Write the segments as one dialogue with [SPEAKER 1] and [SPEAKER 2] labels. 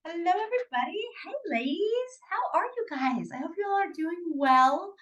[SPEAKER 1] Hello, everybody. Hey, ladies. How are you guys? I hope you all are doing well.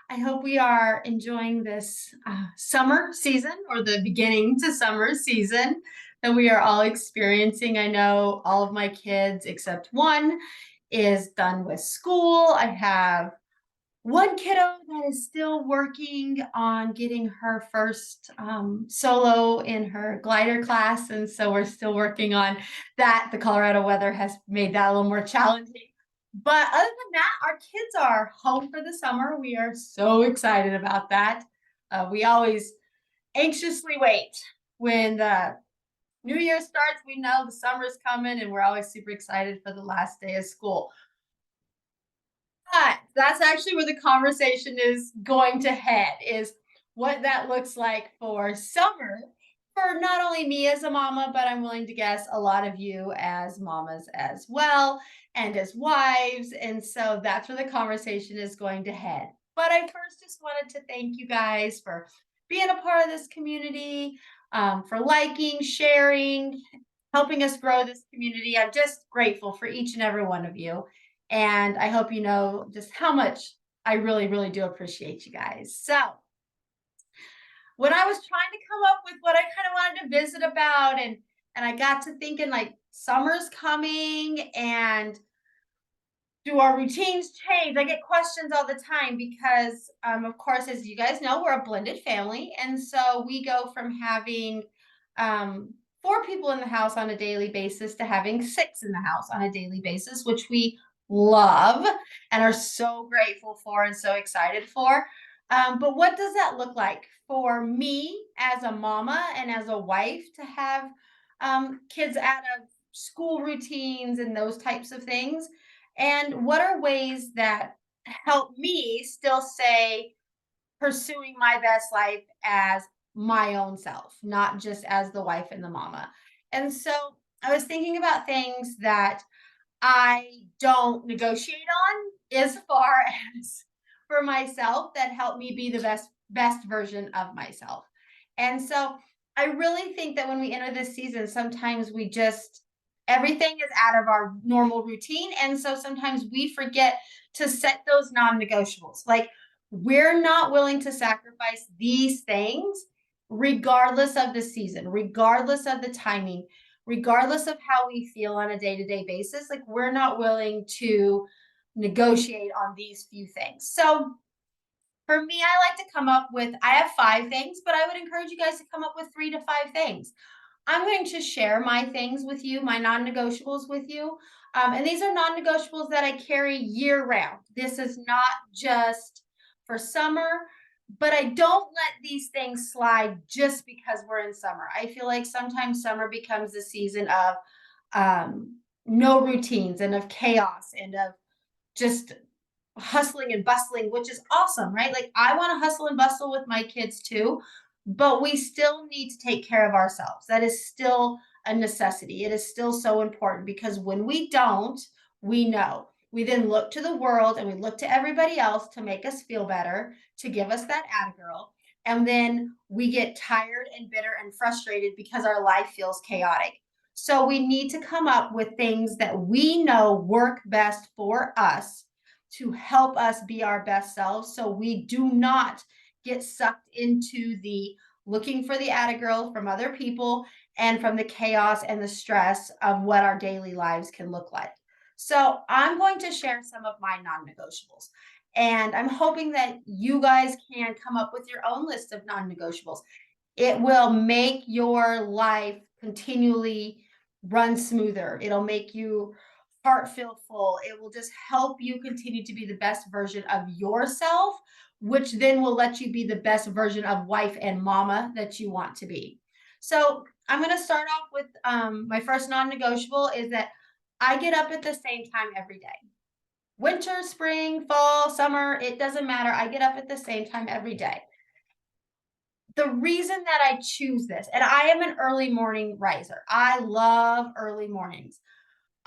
[SPEAKER 1] I hope we are enjoying this summer season or the beginning to summer season that we are all experiencing. I know all of my kids, except one, is done with school. I have one kiddo that is still working on getting her first solo in her glider class. And so we're still working on that. The Colorado weather has made that a little more challenging. But other than that, our kids are home for the summer. We are so excited about that. We always anxiously wait when the new year starts. We know the summer's coming, and we're always super excited for the last day of school. But that's actually where the conversation is going to head, is what that looks like for summer for not only me as a mama, but I'm willing to guess a lot of you as mamas as well and as wives. And so that's where the conversation is going to head. But I first just wanted to thank you guys for being a part of this community, for liking, sharing, helping us grow this community. I'm just grateful for each and every one of you. And I hope you know just how much I really, really do appreciate you guys. So, when I was trying to come up with what I kind of wanted to visit about, and I got to thinking like summer's coming, and do our routines change? I get questions all the time because, of course, as you guys know, we're a blended family. And so we go from having four people in the house on a daily basis to having six in the house on a daily basis, which we love and are so grateful for and so excited for. But what does that look like for me as a mama and as a wife to have kids out of school routines and those types of things? And what are ways that help me still say pursuing my best life as my own self, not just as the wife and the mama? And so I was thinking about things that I don't negotiate on as far as for myself that help me be the best version of myself. And so I really think that when we enter this season, sometimes we just everything is out of our normal routine. And so sometimes we forget to set those non-negotiables. Like we're not willing to sacrifice these things regardless of the season, regardless of the timing, regardless of how we feel on a day-to-day basis. Like we're not willing to negotiate on these few things. So for me, I like to come up with, I have five things, but I would encourage you guys to come up with 3 to 5 things. I'm going to share my things with you, my non negotiables with you. And these are non negotiables that I carry year round. This is not just for summer, but I don't let these things slide just because we're in summer. I feel like sometimes summer becomes the season of no routines and of chaos and of just hustling and bustling, which is awesome, right? Like I want to hustle and bustle with my kids too, but we still need to take care of ourselves. That is still a necessity. It is still so important because when we don't, we know. We then look to the world and we look to everybody else to make us feel better, to give us that attagirl. And then we get tired and bitter and frustrated because our life feels chaotic. So we need to come up with things that we know work best for us to help us be our best selves so we do not get sucked into the looking for the attagirl from other people and from the chaos and the stress of what our daily lives can look like. So I'm going to share some of my non-negotiables. And I'm hoping that you guys can come up with your own list of non-negotiables. It will make your life continually run smoother. It'll make you heart feel full. It will just help you continue to be the best version of yourself, which then will let you be the best version of wife and mama that you want to be. So I'm going to start off with my first non-negotiable is that I get up at the same time every day. Winter, spring, fall, summer, it doesn't matter. I get up at the same time every day. The reason that I choose this, and I am an early morning riser. I love early mornings.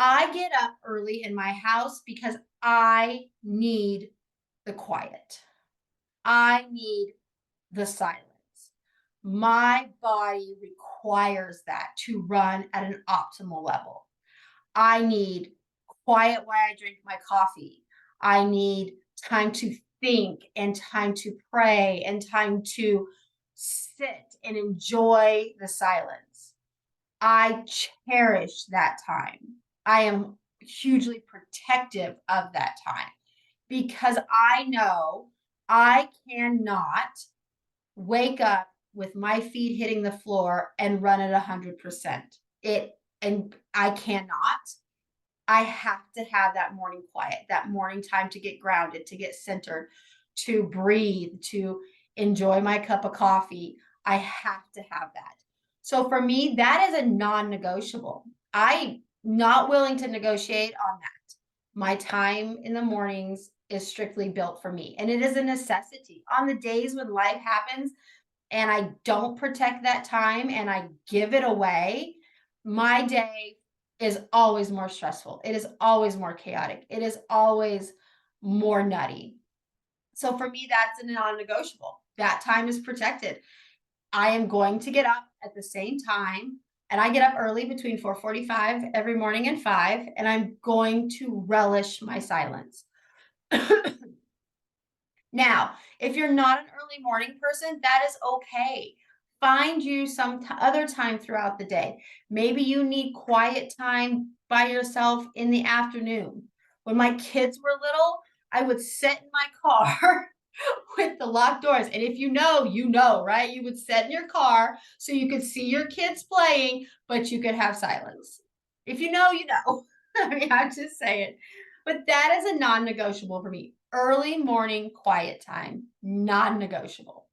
[SPEAKER 1] I get up early in my house because I need the quiet. I need the silence. My body requires that to run at an optimal level. I need quiet while I drink my coffee. I need time to think and time to pray and time to sit and enjoy the silence. I cherish that time. I am hugely protective of that time because I know I cannot wake up with my feet hitting the floor and run at 100%. And I cannot. I have to have that morning quiet, that morning time to get grounded, to get centered, to breathe, to enjoy my cup of coffee. I have to have that. So for me, that is a non-negotiable. I'm not willing to negotiate on that. My time in the mornings is strictly built for me, and it is a necessity. On the days when life happens and I don't protect that time and I give it away, my day is always more stressful. It is always more chaotic. It is always more nutty. So for me, that's a non-negotiable. That time is protected. I am going to get up at the same time, and I get up early between 4:45 every morning and 5, and I'm going to relish my silence. Now, if you're not an early morning person, that is okay. Find you some other time throughout the day. Maybe you need quiet time by yourself in the afternoon. When my kids were little, I would sit in my car with the locked doors. And if you know, you know, right? You would sit in your car so you could see your kids playing, but you could have silence. If you know, you know. I mean, I'm just saying. But that is a non negotiable for me. Early morning quiet time, non negotiable.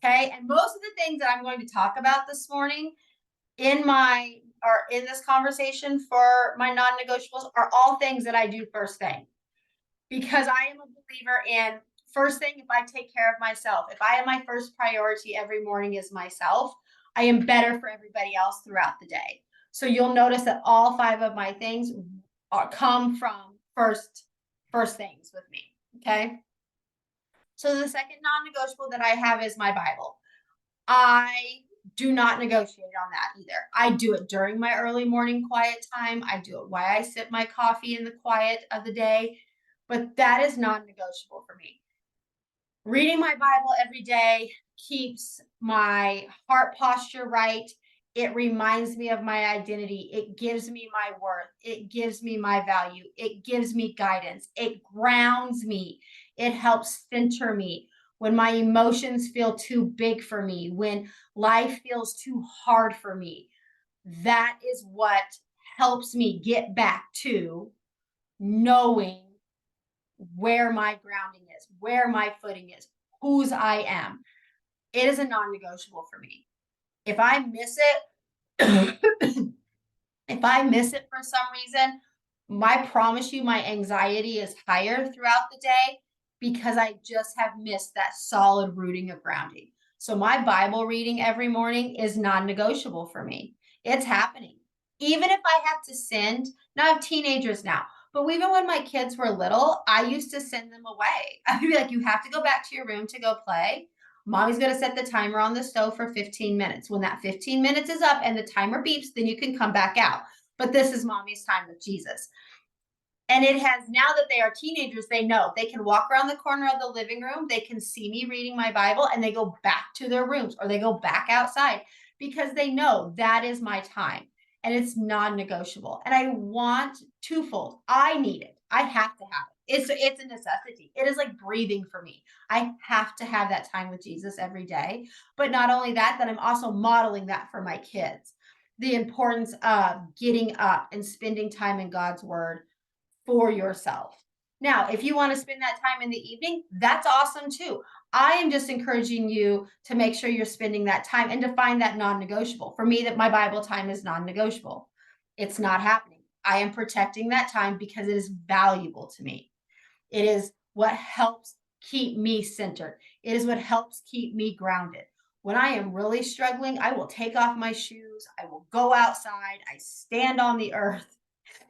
[SPEAKER 1] Okay. And most of the things that I'm going to talk about this morning in my or in this conversation for my non negotiables are all things that I do first thing because I am a believer in first thing, if I take care of myself, if I am my first priority every morning is myself, I am better for everybody else throughout the day. So you'll notice that all five of my things come from first things with me. Okay. So the second non-negotiable that I have is my Bible. I do not negotiate on that either. I do it during my early morning quiet time. I do it while I sip my coffee in the quiet of the day, but that is non-negotiable for me. Reading my Bible every day keeps my heart posture right. It reminds me of my identity. It gives me my worth. It gives me my value. It gives me guidance. It grounds me. It helps center me when my emotions feel too big for me, when life feels too hard for me. That is what helps me get back to knowing where my grounding is, where my footing is, whose I am. It is a non negotiable for me. If I miss it, if I miss it for some reason, I promise you my anxiety is higher throughout the day because I just have missed that solid rooting of grounding. So my Bible reading every morning is non-negotiable for me. It's happening. Even if I have to send, now I have teenagers now, but even when my kids were little, I used to send them away. I'd be like, you have to go back to your room to go play. Mommy's going to set the timer on the stove for 15 minutes. When that 15 minutes is up and the timer beeps, then you can come back out. But this is mommy's time with Jesus. And it has, now that they are teenagers, they know they can walk around the corner of the living room, they can see me reading my Bible, and they go back to their rooms or they go back outside because they know that is my time and it's non-negotiable. And I want twofold. I need it. I have to have it. It's a necessity. It is like breathing for me. I have to have that time with Jesus every day. But not only that, that I'm also modeling that for my kids. The importance of getting up and spending time in God's word for yourself. Now, if you want to spend that time in the evening, that's awesome too. I am just encouraging you to make sure you're spending that time and to find that non-negotiable. For me, that my Bible time is non-negotiable. It's not happening. I am protecting that time because it is valuable to me. It is what helps keep me centered. It is what helps keep me grounded. When I am really struggling, I will take off my shoes. I will go outside. I stand on the earth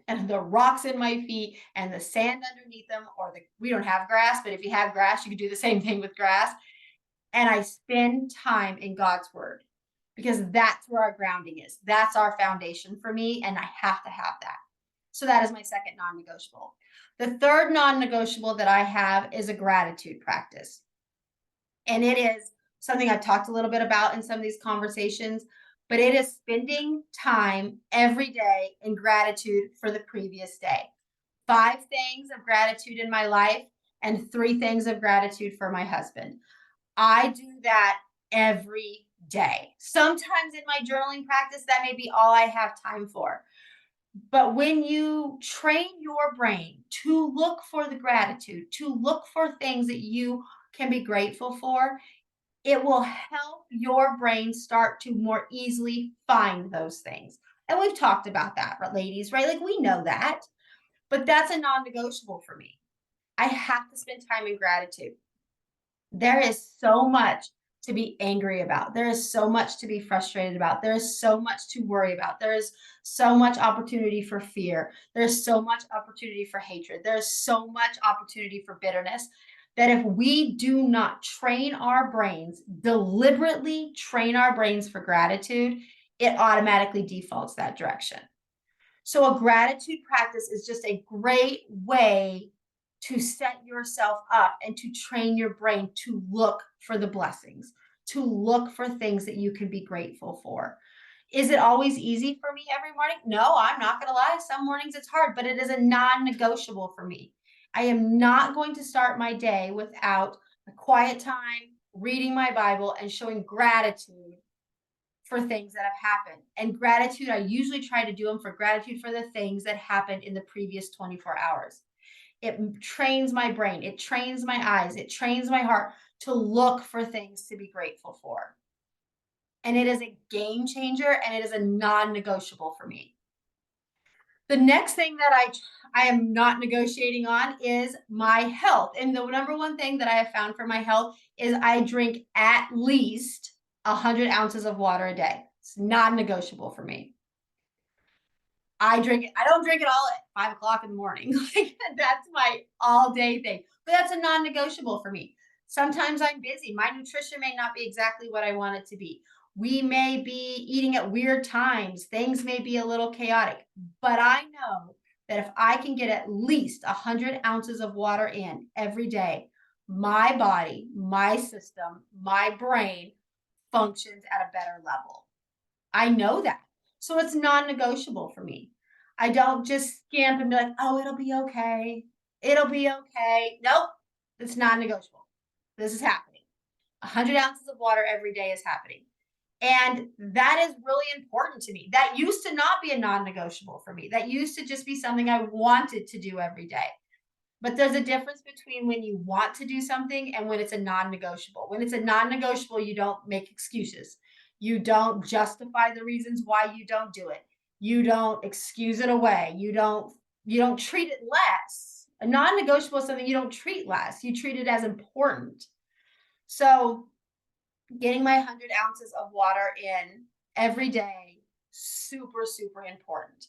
[SPEAKER 1] and the rocks in my feet and the sand underneath them, or we don't have grass, but if you have grass, you can do the same thing with grass. And I spend time in God's word because that's where our grounding is. That's our foundation for me. And I have to have that. So that is my second non-negotiable. The third non-negotiable that I have is a gratitude practice. And it is something I've talked a little bit about in some of these conversations, but it is spending time every day in gratitude for the previous day. 5 things of gratitude in my life and 3 things of gratitude for my husband. I do that every day. Sometimes in my journaling practice, that may be all I have time for. But when you train your brain to look for the gratitude, to look for things that you can be grateful for, it will help your brain start to more easily find those things. And we've talked about that, right, ladies, right? Like we know that, but that's a non negotiable for me. I have to spend time in gratitude. There is so much to be angry about. There is so much to be frustrated about. There is so much to worry about. There is so much opportunity for fear. There's so much opportunity for hatred. There's so much opportunity for bitterness that if we do not train our brains, deliberately train our brains for gratitude, it automatically defaults that direction. So a gratitude practice is just a great way to set yourself up and to train your brain to look for the blessings, to look for things that you can be grateful for. Is it always easy for me every morning? No, I'm not going to lie. Some mornings it's hard, but it is a non negotiable for me. I am not going to start my day without a quiet time, reading my Bible, and showing gratitude for things that have happened. And gratitude, I usually try to do them for gratitude for the things that happened in the previous 24 hours. It trains my brain, it trains my eyes, it trains my heart to look for things to be grateful for. And it is a game changer and it is a non negotiable for me. The next thing that I am not negotiating on is my health. And the number one thing that I have found for my health is I drink at least 100 ounces of water a day. It's non-negotiable for me. I drink it. I don't drink it all at 5 o'clock in the morning. Like that's my all day thing. But that's a non-negotiable for me. Sometimes I'm busy. My nutrition may not be exactly what I want it to be. We may be eating at weird times. Things may be a little chaotic. But I know that if I can get at least 100 ounces of water in every day, my body, my system, my brain functions at a better level. I know that. So it's non-negotiable for me. I don't just scamp and be like, oh, it'll be okay. It'll be okay. Nope, it's non-negotiable. This is happening. 100 ounces of water every day is happening. And that is really important to me. That used to not be a non-negotiable for me. That used to just be something I wanted to do every day. But there's a difference between when you want to do something and when it's a non-negotiable. When it's a non-negotiable, you don't make excuses. You don't justify the reasons why you don't do it. You don't excuse it away. You don't treat it less. A non-negotiable is something you don't treat less. You treat it as important. So getting my 100 ounces of water in every day, super, super important.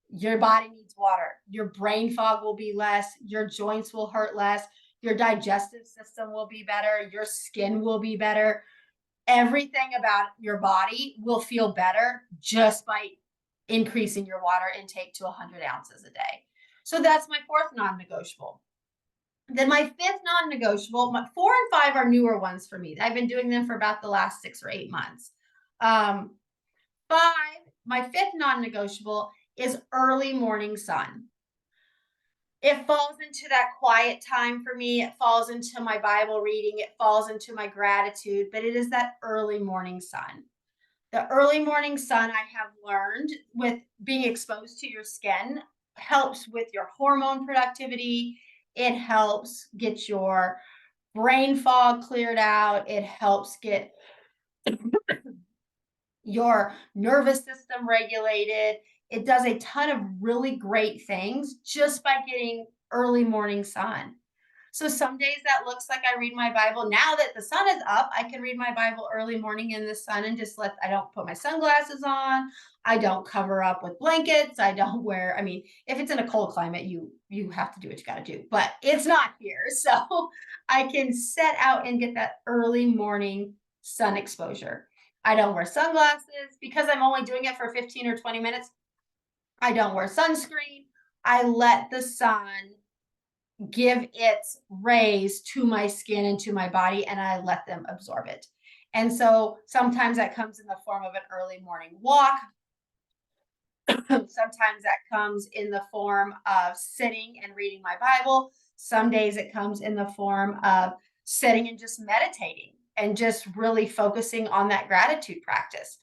[SPEAKER 1] Your body needs water. Your brain fog will be less. Your joints will hurt less. Your digestive system will be better. Your skin will be better. Everything about your body will feel better just by increasing your water intake to 100 ounces a day. So that's my fourth non negotiable. Then my fifth non negotiable, 4 and 5 are newer ones for me. I've been doing them for about the last 6 or 8 months. 5, my fifth non negotiable is early morning sun. It falls into that quiet time for me. It falls into my Bible reading. It falls into my gratitude, but it is that early morning sun. The early morning sun, I have learned with being exposed to your skin, helps with your hormone productivity. It helps get your brain fog cleared out. It helps get your nervous system regulated. It does a ton of really great things just by getting early morning sun. So some days that looks like I read my Bible. Now that the sun is up, I can read my Bible early morning in the sun and I don't put my sunglasses on. I don't cover up with blankets. I don't wear, I mean, if it's in a cold climate, you have to do what you got to do, but it's not here. So I can set out and get that early morning sun exposure. I don't wear sunglasses because I'm only doing it for 15 or 20 minutes. I don't wear sunscreen. I let the sun give its rays to my skin and to my body, and I let them absorb it. And so sometimes that comes in the form of an early morning walk. Sometimes that comes in the form of sitting and reading my Bible. Some days it comes in the form of sitting and just meditating and just really focusing on that gratitude practice.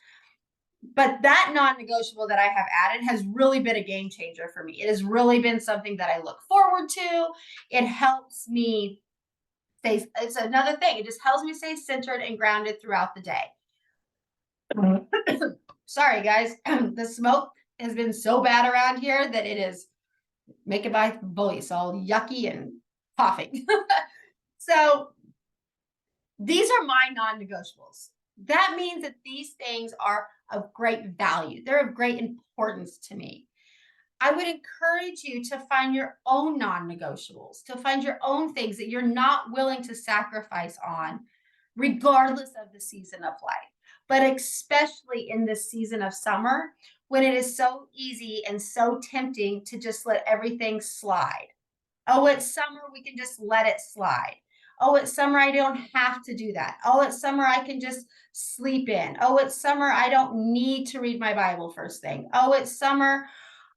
[SPEAKER 1] But that non-negotiable that I have added has really been a game changer for me. It has really been something that I look forward to. It helps me stay, it's another thing. It just helps me stay centered and grounded throughout the day. Sorry, guys. The smoke has been so bad around here that it is making my voice all yucky and coughing. So these are my non-negotiables. That means that these things are of great value. They're of great importance to me. I would encourage you to find your own non-negotiables, to find your own things that you're not willing to sacrifice on, regardless of the season of life, but especially in this season of summer when it is so easy and so tempting to just let everything slide. Oh, it's summer, we can just let it slide. Oh, it's summer, I don't have to do that. Oh, it's summer, I can just sleep in. Oh, it's summer, I don't need to read my Bible first thing. Oh, it's summer,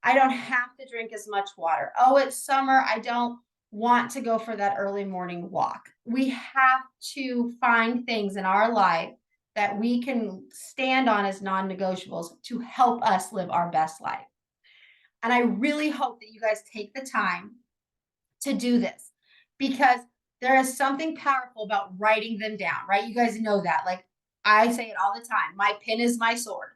[SPEAKER 1] I don't have to drink as much water. Oh, it's summer, I don't want to go for that early morning walk. We have to find things in our life that we can stand on as non negotiables to help us live our best life. And I really hope that you guys take the time to do this because there is something powerful about writing them down, right? You guys know that. Like I say it all the time, my pen is my sword.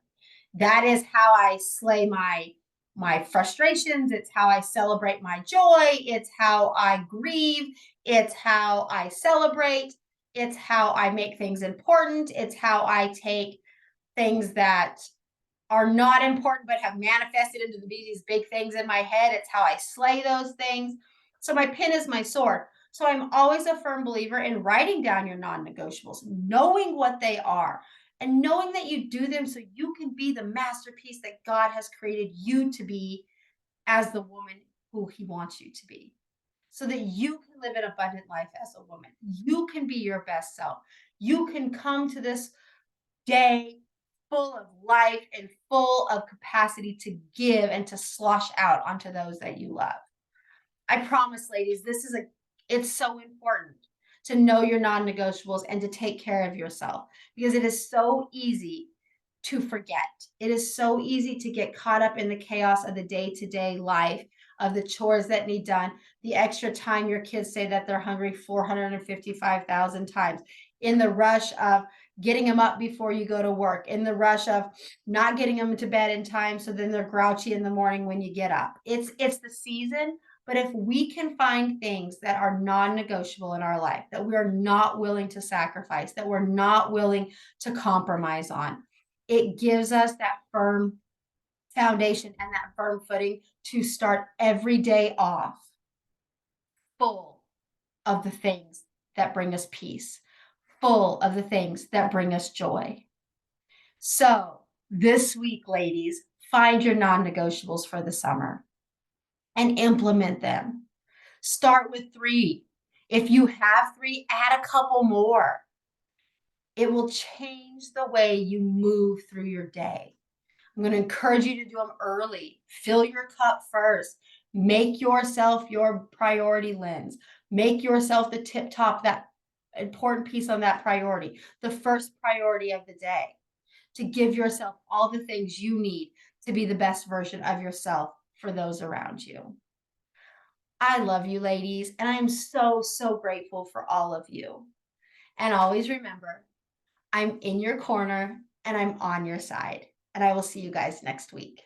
[SPEAKER 1] That is how I slay my frustrations, it's how I celebrate my joy, it's how I grieve, it's how I celebrate, it's how I make things important, it's how I take things that are not important but have manifested into these big things in my head. It's how I slay those things. So my pen is my sword. So I'm always a firm believer in writing down your non-negotiables, knowing what they are, and knowing that you do them so you can be the masterpiece that God has created you to be as the woman who he wants you to be. So that you can live an abundant life as a woman. You can be your best self. You can come to this day full of life and full of capacity to give and to slosh out onto those that you love. I promise, ladies, it's so important to know your non negotiables and to take care of yourself because it is so easy to forget. It is so easy to get caught up in the chaos of the day to day life, of the chores that need done, the extra time your kids say that they're hungry 455,000 times, in the rush of getting them up before you go to work, in the rush of not getting them to bed in time so then they're grouchy in the morning when you get up. It's the season, but if we can find things that are non-negotiable in our life, that we're not willing to sacrifice, that we're not willing to compromise on, it gives us that firm foundation and that firm footing to start every day off full of the things that bring us peace, full of the things that bring us joy. So this week, ladies, find your non-negotiables for the summer and implement them. Start with 3. If you have 3, add a couple more. It will change the way you move through your day. I'm going to encourage you to do them early. Fill your cup first. Make yourself your priority lens. Make yourself the tip top, that important piece on that priority, the first priority of the day, to give yourself all the things you need to be the best version of yourself for those around you. I love you, ladies, and I am so, so grateful for all of you. And always remember, I'm in your corner and I'm on your side. And I will see you guys next week.